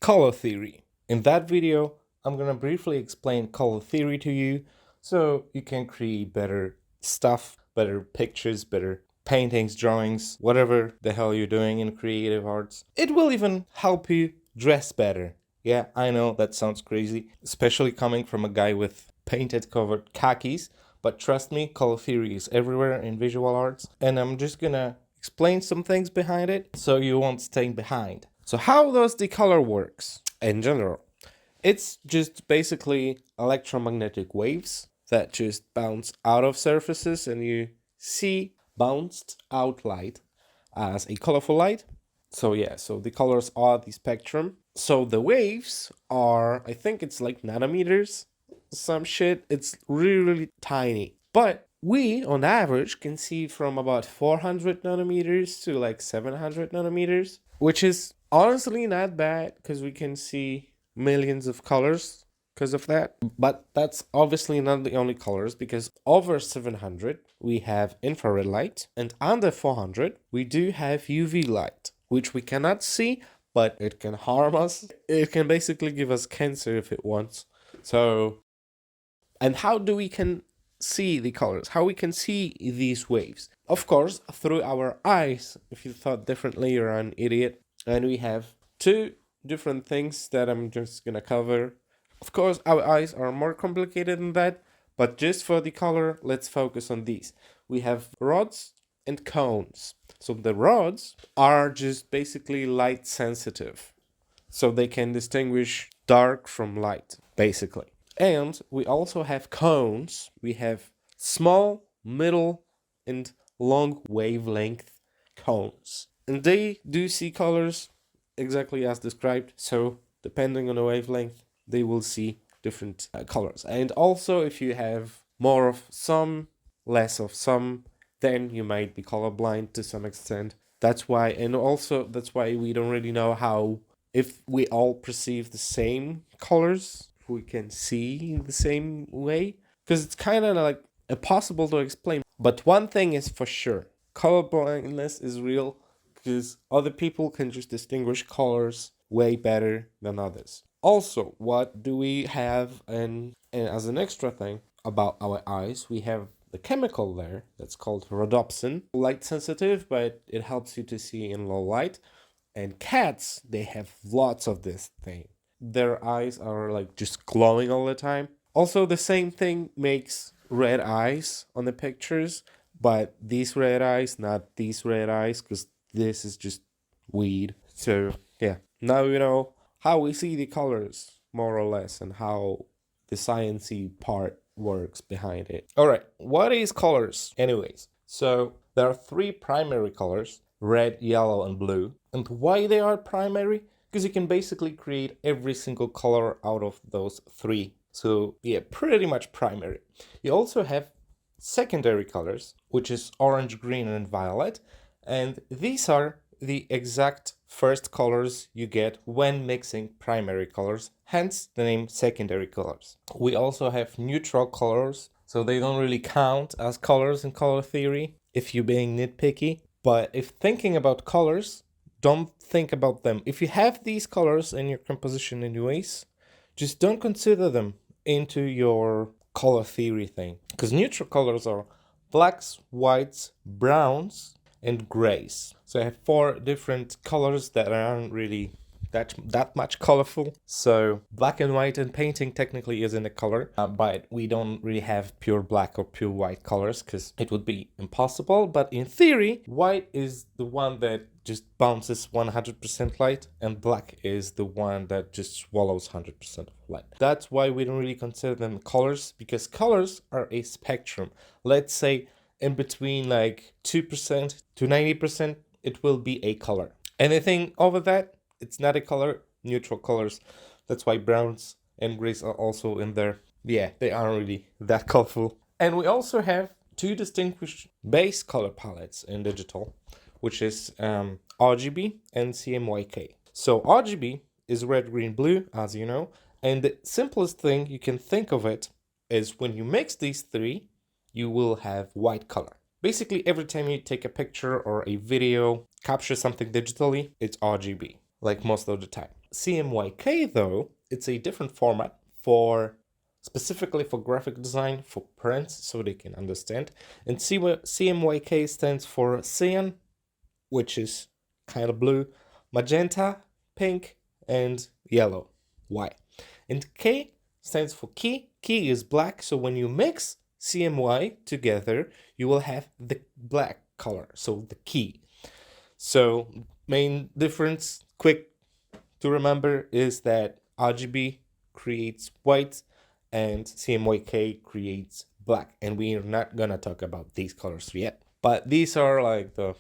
color theory. In that video, I'm gonna briefly explain color theory to you so you can create better stuff, better pictures, better paintings, drawings, whatever the hell you're doing in creative arts. It will even help you dress better. Yeah, I know that sounds crazy, especially coming from a guy with painted covered khakis, but trust me, color theory is everywhere in visual arts, and I'm just gonna explain some things behind it so you won't stay behind. So how does the color works in general? It's just basically electromagnetic waves that just bounce out of surfaces, and you see bounced out light as a colorful light. So yeah, so the colors are the spectrum. So the waves are, I think it's like nanometers, some shit. It's really, really tiny. But we, on average, can see from about 400 nanometers to like 700 nanometers, which is honestly not bad because we can see millions of colors because of that. But that's obviously not the only colors, because over 700 we have infrared light, and under 400 we do have UV light, which we cannot see, but it can harm us. It can basically give us cancer if it wants. So, and how do we can see the colors? How we can see these waves? Of course, through our eyes. If you thought differently, you're an idiot. And we have two different things that I'm just gonna cover. Of course, our eyes are more complicated than that, but just for the color, let's focus on these. We have rods and cones. So the rods are just basically light sensitive, so they can distinguish dark from light, basically. And we also have cones. We have small, middle, and long wavelength cones. And they do see colors exactly as described. So depending on the wavelength, they will see different colors. And also, if you have more of some, less of some, then you might be colorblind to some extent. That's why, and also that's why we don't really know how, if we all perceive the same colors, if we can see the same way, because it's kind of like impossible to explain. But one thing is for sure, colorblindness is real, because other people can just distinguish colors way better than others. Also, what do we have, and as an extra thing about our eyes, we have the chemical there that's called rhodopsin. Light sensitive, but it helps you to see in low light. And cats, they have lots of this thing. Their eyes are like just glowing all the time. Also, the same thing makes red eyes on the pictures, but these red eyes, not these red eyes, because this is just weed. So yeah, now you know how we see the colors, more or less, and how the sciencey part works behind it. All right, what is colors anyways? So there are three primary colors: red, yellow, and blue. And why they are primary? Because you can basically create every single color out of those three. So yeah, pretty much primary. You also have secondary colors, which is orange, green, and violet. And these are the exact first colors you get when mixing primary colors, hence the name secondary colors. We also have neutral colors, so they don't really count as colors in color theory if you're being nitpicky. But if thinking about colors, don't think about them. If you have these colors in your composition anyways, just don't consider them into your color theory thing. Because neutral colors are blacks, whites, browns, and grays. So I have four different colors that aren't really that much colorful. So black and white in painting technically isn't a color, but we don't really have pure black or pure white colors because it would be impossible. But in theory, white is the one that just bounces 100% light, and black is the one that just swallows 100% of light. That's why we don't really consider them colors, because colors are a spectrum. Let's say in between like 2% to 90%, it will be a color. Anything over that, it's not a color. Neutral colors. That's why browns and grays are also in there. Yeah, they aren't really that colorful. And we also have two distinguished base color palettes in digital, which is RGB and CMYK. So RGB is red, green, blue, as you know. And the simplest thing you can think of it is when you mix these three, you will have white color. Basically, every time you take a picture or a video, capture something digitally, it's RGB, like most of the time. CMYK though, it's a different format for specifically for graphic design, for parents, so they can understand. And CMYK stands for cyan, which is kind of blue, magenta, pink, and yellow, Y. And K stands for key. Key is black, so when you mix CMY together, you will have the black color, so the key. So main difference, quick to remember, is that RGB creates white and CMYK creates black. And we're not gonna talk about these colors yet. But these are like the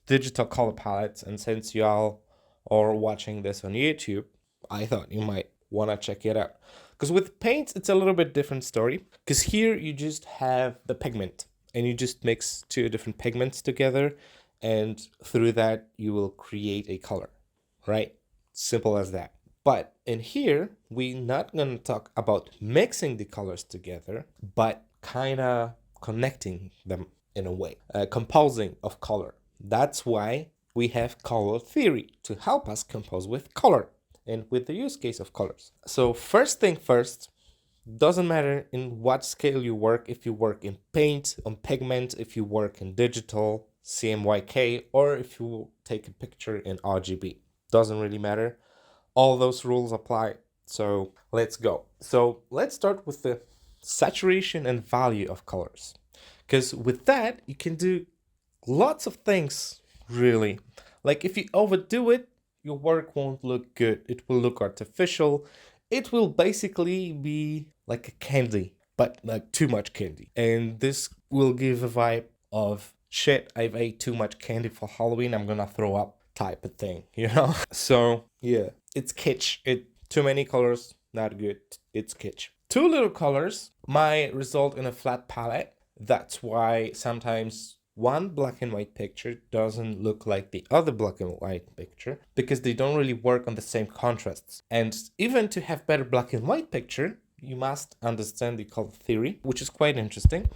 digital color palettes, and since y'all are watching this on YouTube, I thought you might wanna check it out. Because with paints, it's a little bit different story. Because here you just have the pigment and you just mix two different pigments together, and through that you will create a color, right? Simple as that. But in here, we're not gonna talk about mixing the colors together, but kind of connecting them in a way, composing of color. That's why we have color theory to help us compose with color and with the use case of colors. So first thing first, doesn't matter in what scale you work, if you work in paint, on pigment, if you work in digital, CMYK, or if you take a picture in RGB. Doesn't really matter. All those rules apply. So let's go. So let's start with the saturation and value of colors. Because with that, you can do lots of things, really. Like if you overdo it, your work won't look good. It will look artificial. It will basically be like a candy, but like too much candy. And this will give a vibe of, shit, I've ate too much candy for Halloween, I'm gonna throw up type of thing, you know? So yeah, it's kitsch. Too many colors, not good. It's kitsch. Too little colors might result in a flat palette. That's why sometimes one black and white picture doesn't look like the other black and white picture, because they don't really work on the same contrasts. And even to have better black and white picture, you must understand the color theory, which is quite interesting.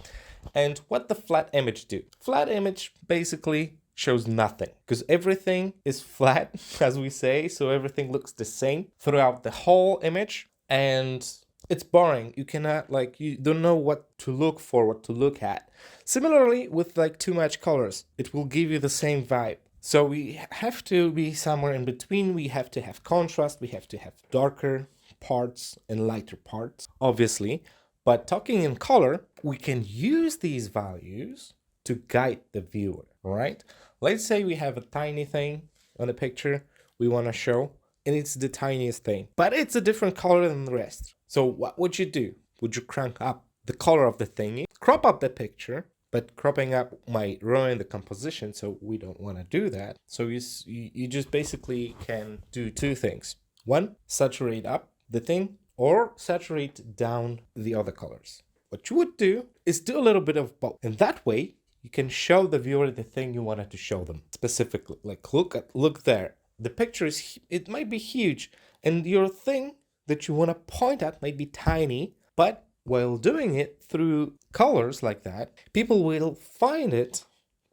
And what the flat image do? Flat image basically shows nothing, because everything is flat, as we say, so everything looks the same throughout the whole image, and it's boring. You cannot, like, you don't know what to look for, what to look at. Similarly, with like too much colors, it will give you the same vibe. So we have to be somewhere in between. We have to have contrast, we have to have darker parts and lighter parts, obviously. But talking in color, we can use these values to guide the viewer, right? Let's say we have a tiny thing on a picture we want to show, and it's the tiniest thing, but it's a different color than the rest. So what would you do? Would you crank up the color of the thingy, crop up the picture, but cropping up might ruin the composition, so we don't want to do that. So you just basically can do two things. One, saturate up the thing, or saturate down the other colors. What you would do is do a little bit of both. And that way, you can show the viewer the thing you wanted to show them specifically. Like, look there. The picture it might be huge, and your thing that you want to point at might be tiny, but while doing it through colors like that, people will find it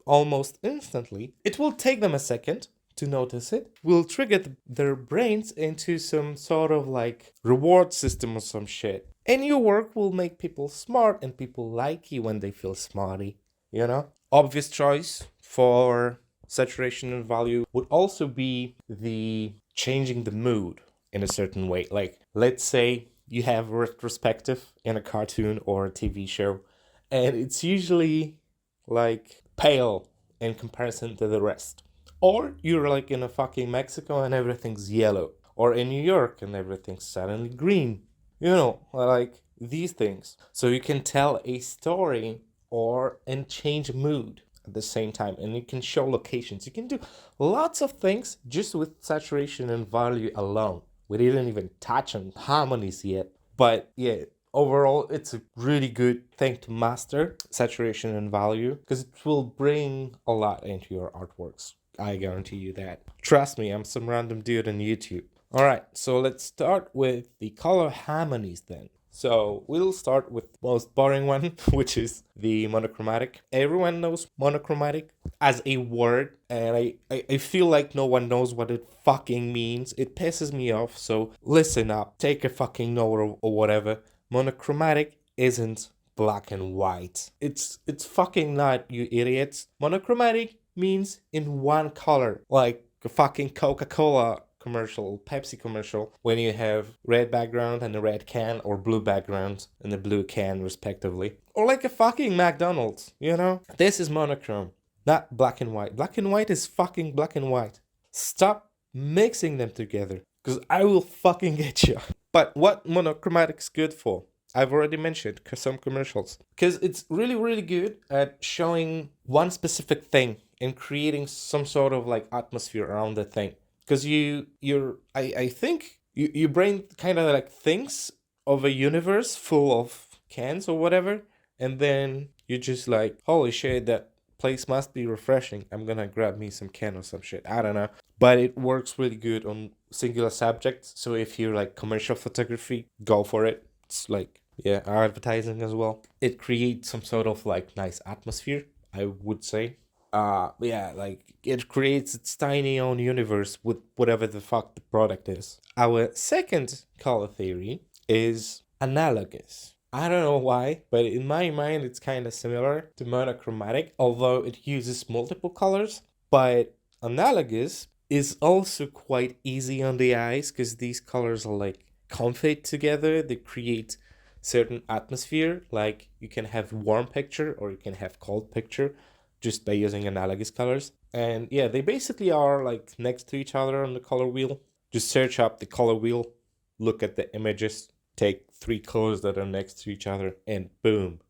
almost instantly. It will take them a second to notice it, will trigger their brains into some sort of like reward system or some shit. And your work will make people smart, and people like you when they feel smarty, you know? Obvious choice for saturation and value would also be the changing the mood in a certain way. Like, let's say you have a retrospective in a cartoon or a TV show, and it's usually like pale in comparison to the rest. Or you're like in a fucking Mexico and everything's yellow. Or in New York and everything's suddenly green. You know, like these things. So you can tell a story and change mood at the same time. And you can show locations. You can do lots of things just with saturation and value alone. We didn't even touch on harmonies yet. But yeah, overall, it's a really good thing to master, saturation and value, because it will bring a lot into your artworks. I guarantee you that. Trust me, I'm some random dude on YouTube. Alright, so let's start with the color harmonies then. So we'll start with the most boring one, which is the monochromatic. Everyone knows monochromatic as a word, and I feel like no one knows what it fucking means. It pisses me off, so listen up, take a fucking note or whatever. Monochromatic isn't black and white. It's fucking not, you idiots. Monochromatic means in one color, like a fucking Coca-Cola commercial, Pepsi commercial, when you have red background and a red can, or blue background and a blue can respectively. Or like a fucking McDonald's, you know? This is monochrome, not black and white. Black and white is fucking black and white. Stop mixing them together, because I will fucking get you. But what monochromatic's good for? I've already mentioned some commercials. Because it's really, really good at showing one specific thing and creating some sort of like atmosphere around the thing. Because I think your brain kind of like thinks of a universe full of cans or whatever, and then you're just like, holy shit, that place must be refreshing. I'm gonna grab me some can or some shit. I don't know. But it works really good on singular subjects. So if you're like commercial photography, go for it. It's like, yeah, advertising as well. It creates some sort of like nice atmosphere, I would say. Yeah, like it creates its tiny own universe with whatever the fuck the product is. Our second color theory is analogous. I don't know why, but in my mind it's kind of similar to monochromatic, although it uses multiple colors. But analogous is also quite easy on the eyes because these colors are like confit together. They create certain atmosphere, like you can have warm picture or you can have cold picture just by using analogous colors. And yeah, they basically are like next to each other on the color wheel. Just search up the color wheel, look at the images, take 3 colors that are next to each other, and boom,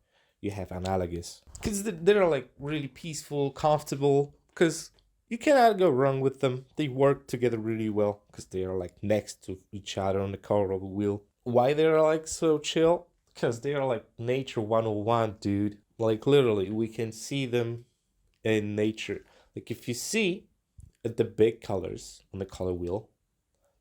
you have analogous. Because they're like really peaceful, comfortable, because you cannot go wrong with them. They work together really well because they are like next to each other on the color wheel. Why they're like so chill? Because they are like nature 101, dude. Like literally, we can see them in nature. Like if you see the big colors on the color wheel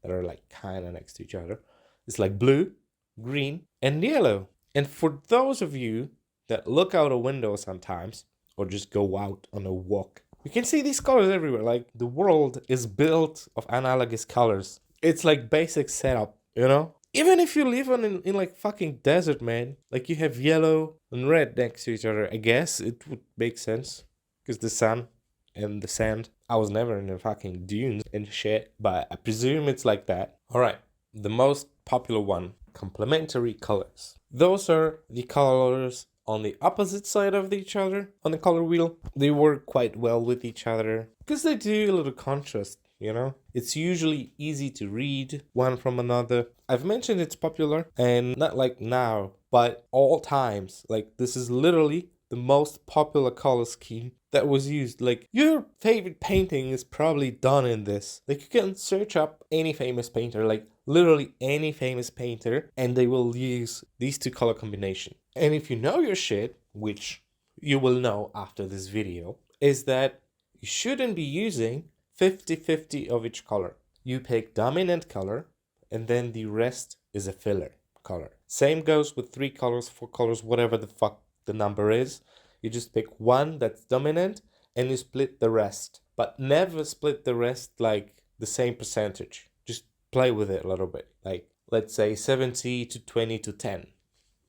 that are like kind of next to each other, it's like blue, green, and yellow. And for those of you that look out a window sometimes or just go out on a walk, you can see these colors everywhere. Like the world is built of analogous colors. It's like basic setup, you know? Even if you live in like fucking desert, man, like you have yellow and red next to each other, I guess it would make sense. Because the sun and the sand. I was never in the fucking dunes and shit, but I presume it's like that. Alright, the most popular one, complementary colors. Those are the colors on the opposite side of each other on the color wheel. They work quite well with each other because they do a little contrast, you know? It's usually easy to read one from another. I've mentioned it's popular, and not like now, but all times. Like this is literally the most popular color scheme that was used. Like your favorite painting is probably done in this. Like you can search up any famous painter, like literally any famous painter, and they will use these 2 color combination. And if you know your shit, which you will know after this video, is that you shouldn't be using 50-50 of each color. You pick dominant color and then the rest is a filler color. Same goes with 3 colors, 4 colors, whatever the fuck the number is. You just pick one that's dominant and you split the rest, but never split the rest like the same percentage. Just play with it a little bit, like let's say 70 to 20 to 10,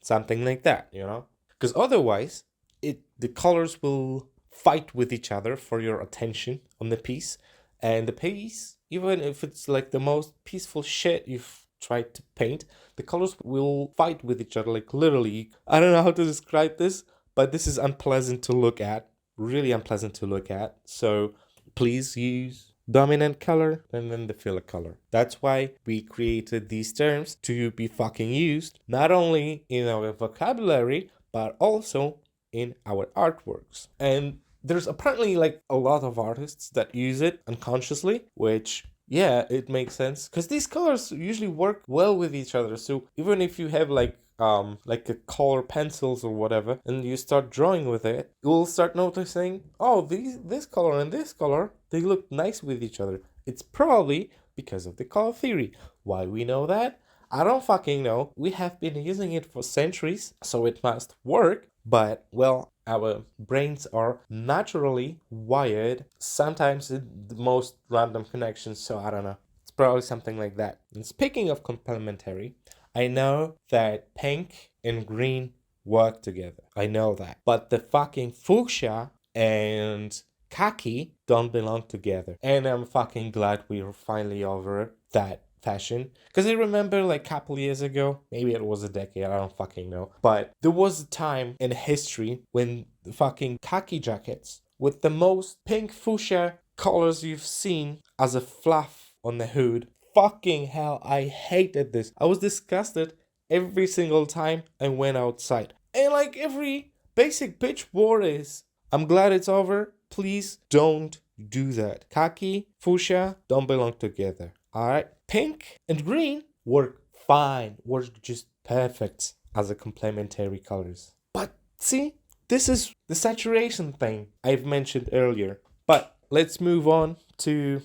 something like that, you know? Because otherwise the colors will fight with each other for your attention on the piece, and the piece, even if it's like the most peaceful shit you've tried to paint, the colors will fight with each other. Like literally, I don't know how to describe this, but this is unpleasant to look at, really unpleasant to look at. So please use dominant color and then the filler color. That's why we created these terms to be fucking used, not only in our vocabulary, but also in our artworks. And there's apparently like a lot of artists that use it unconsciously, which yeah, it makes sense because these colors usually work well with each other. So even if you have like a color pencils or whatever, and you start drawing with it, you will start noticing, oh, this color and this color, they look nice with each other. It's probably because of the color theory. Why we know that? I don't fucking know. We have been using it for centuries, so it must work. But, well, our brains are naturally wired, sometimes in the most random connections, so I don't know. It's probably something like that. And speaking of complementary, I know that pink and green work together. I know that. But the fucking fuchsia and khaki don't belong together. And I'm fucking glad we're finally over that fashion. Because I remember like a couple years ago, maybe it was a decade, I don't fucking know. But there was a time in history when the fucking khaki jackets with the most pink fuchsia colors you've seen as a fluff on the hood. Fucking hell, I hated this. I was disgusted every single time I went outside. And like every basic bitch wore is, I'm glad it's over. Please don't do that. Khaki, fuchsia don't belong together. Alright? Pink and green work fine. Work just perfect as a complementary colors. But see, this is the saturation thing I've mentioned earlier. But let's move on to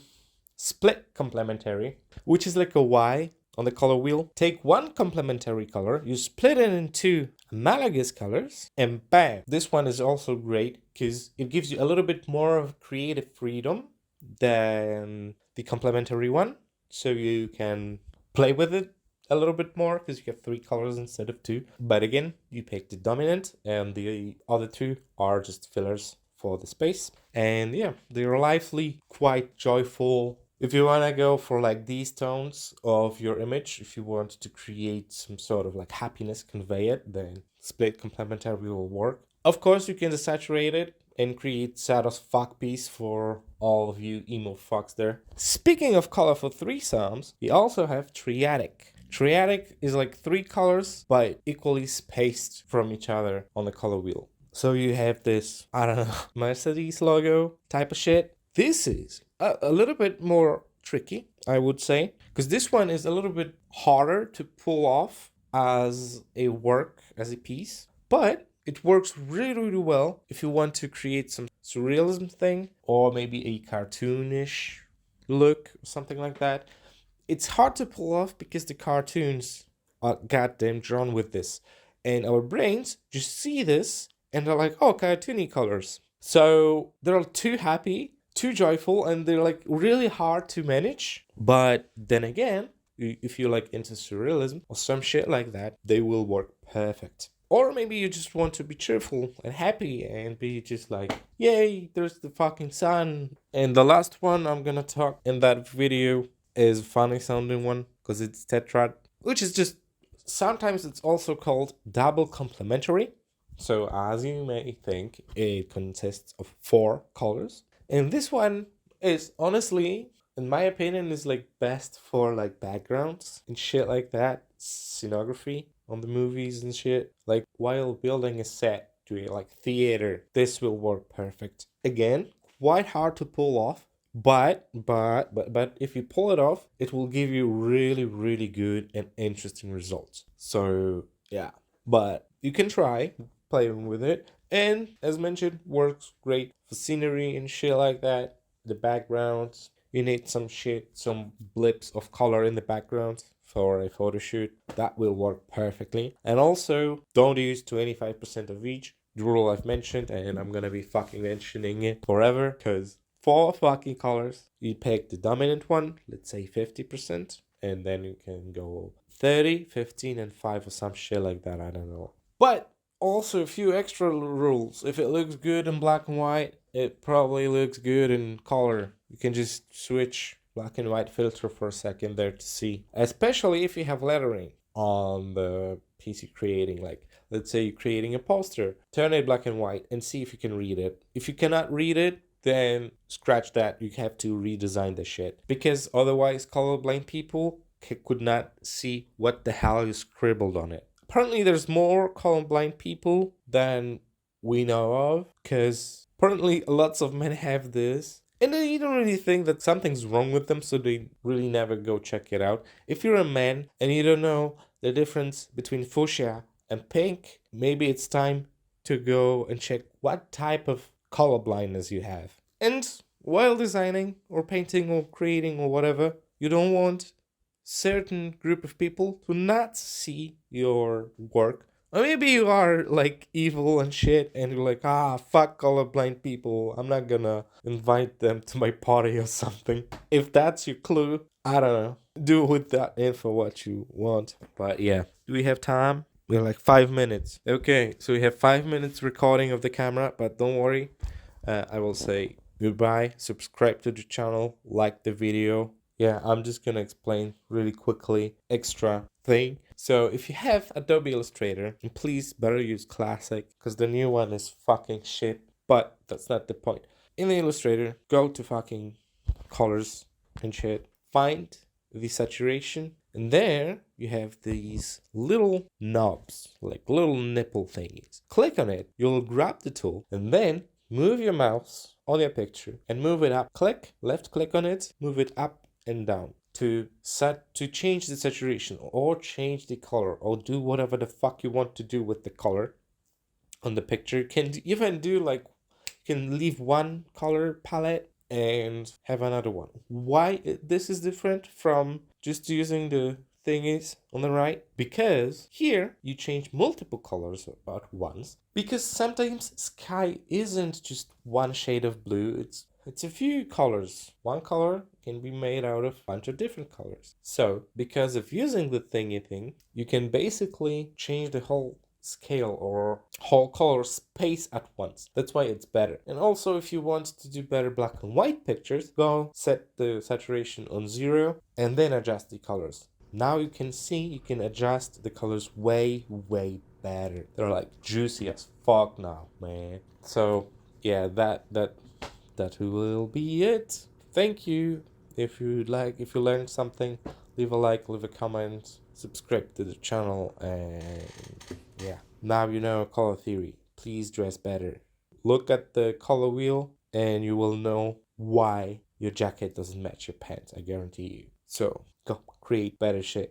split complementary, which is like a Y on the color wheel. Take one complementary color, you split it into analogous colors, and bam! This one is also great because it gives you a little bit more of creative freedom than the complementary one. So you can play with it a little bit more because you have 3 colors instead of 2. But again, you pick the dominant and the other 2 are just fillers for the space. And yeah, they're lively, quite joyful. If you want to go for like these tones of your image, if you want to create some sort of like happiness, convey it, then split complementary will work. Of course, you can desaturate it and create Sad's fuck piece for all of you emo fucks there. Speaking of colorful threesomes, we also have Triadic. Triadic is like 3 colors but equally spaced from each other on the color wheel. So you have this, I don't know, Mercedes logo type of shit. This is a little bit more tricky, I would say, because this one is a little bit harder to pull off as a work, as a piece, but it works really, really well if you want to create some surrealism thing or maybe a cartoonish look or something like that. It's hard to pull off because the cartoons are goddamn drawn with this, and our brains just see this and they're like, oh, cartoony colors. So they're too happy, too joyful, and they're like really hard to manage. But then again, if you're like into surrealism or some shit like that, they will work perfect. Or maybe you just want to be cheerful and happy and be just like, yay, there's the fucking sun. And the last one I'm gonna talk in that video is a funny sounding one because it's Tetrad, which is just, sometimes it's also called double complementary. So as you may think, it consists of 4 colors. And this one is honestly, in my opinion, is like best for like backgrounds and shit like that. Scenography on the movies and shit. Like while building a set, doing like theater, this will work perfect. Again, quite hard to pull off. But if you pull it off, it will give you really, really good and interesting results. So yeah, but you can try playing with it. And as mentioned, works great for scenery and shit like that. The backgrounds, you need some shit, some blips of color in the background for a photo shoot. That will work perfectly. And also, don't use 25% of each. The rule I've mentioned, and I'm gonna be fucking mentioning it forever, because 4 fucking colors, you pick the dominant one, let's say 50%, and then you can go 30, 15, and 5 or some shit like that, I don't know. But also a few extra rules. If it looks good in black and white, it probably looks good in color. You can just switch black and white filter for a second there to see. Especially if you have lettering on the piece you're creating. Like, let's say you're creating a poster. Turn it black and white and see if you can read it. If you cannot read it, then scratch that. You have to redesign the shit. Because otherwise, colorblind people could not see what the hell you scribbled on it. Apparently, there's more colorblind people than we know of, because apparently lots of men have this, and they don't really think that something's wrong with them, so they really never go check it out. If you're a man and you don't know the difference between fuchsia and pink, maybe it's time to go and check what type of color blindness you have. And while designing or painting or creating or whatever, you don't want certain group of people to not see your work. Or maybe you are like evil and shit and you're like, fuck colorblind people. I'm not gonna invite them to my party or something. If that's your clue, I don't know. Do with that info what you want. But yeah, do we have time? We're like 5 minutes. Okay, so we have 5 minutes recording of the camera, but don't worry. I will say goodbye. Subscribe to the channel, like the video. Yeah, I'm just gonna explain really quickly extra thing. So if you have Adobe Illustrator, please better use Classic because the new one is fucking shit. But that's not the point. In the Illustrator, go to fucking colors and shit. Find the saturation, and there you have these little knobs, like little nipple thingies. Click on it, you'll grab the tool, and then move your mouse on your picture and move it up. Left click on it, move it up and down to change the saturation or change the color or do whatever the fuck you want to do with the color on the picture. You can even do like, you can leave one color palette and have another one. Why this is different from just using the thingies on the right? Because here you change multiple colors at once, because sometimes sky isn't just one shade of blue, it's a few colors. One color can be made out of a bunch of different colors. So because of using the thingy thing, you can basically change the whole scale or whole color space at once. That's why it's better. And also, if you want to do better black and white pictures, go set the saturation on 0 and then adjust the colors. Now you can see, you can adjust the colors way better. They're like juicy as fuck now, man. So yeah, that will be it. Thank you. If you learned something, leave a like, leave a comment, subscribe to the channel, and yeah. Now you know color theory. Please dress better. Look at the color wheel and you will know why your jacket doesn't match your pants, I guarantee you. So go create better shit.